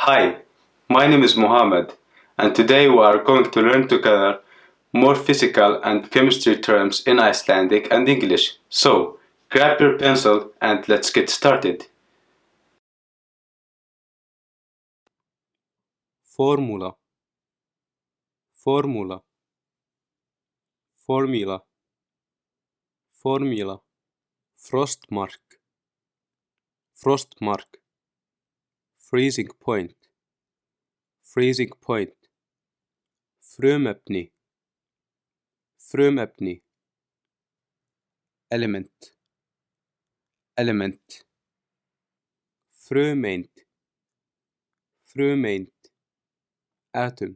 Hi, my name is Mohammed, and today we are going to learn together more physical and chemistry terms in Icelandic and English. So, grab your pencil and let's get started. Formúla, formúla, formíla, formíla, frostmark, frostmark, freezing point, freezing point, frumefni, frumefni, element, element, frumeind, frumeind, atom,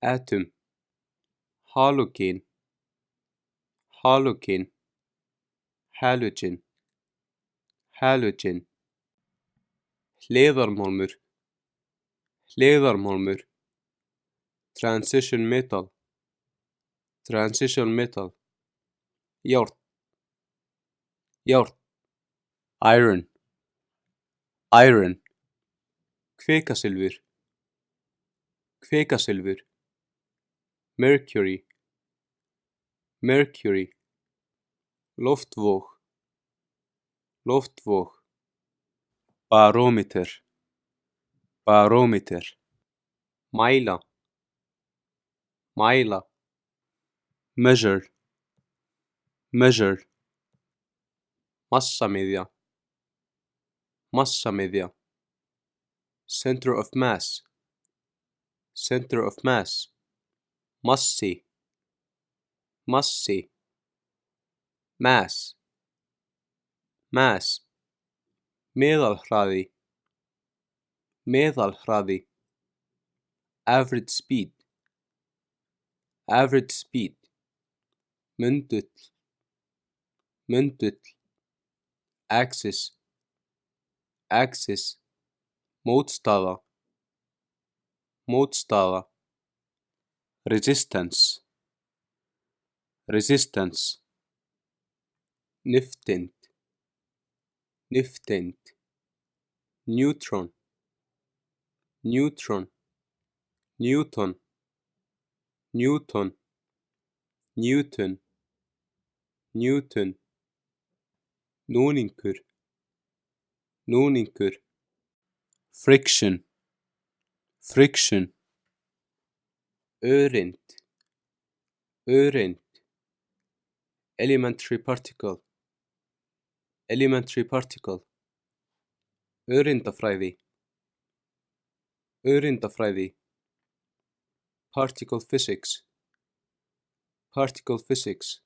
atom, halogen, halogen, halogen, halogen, hliðarmálmur, hliðarmálmur, transition metal, transition metal, járn, járn, iron, iron, kvikasilfur, kvikasilfur, mercury, mercury, loftvog, loftvog, barometer, barometer, mæla, mæla, measure, measure, massamiðja, massamiðja, center of mass, center of mass, massi, massi, mass, mass, meðalhraði, meðalhraði, average speed, average speed, mundull, mundull, axis, axis, mótstaða, mótstaða, resistance, resistance, nifteind, nifteind, neutron, neutron, newton, newton, newton, newton, núningur, núningur, friction, friction, öreind, öreind, elementary particle, elementary particle, öreindafræði, öreindafræði, particle physics, particle physics,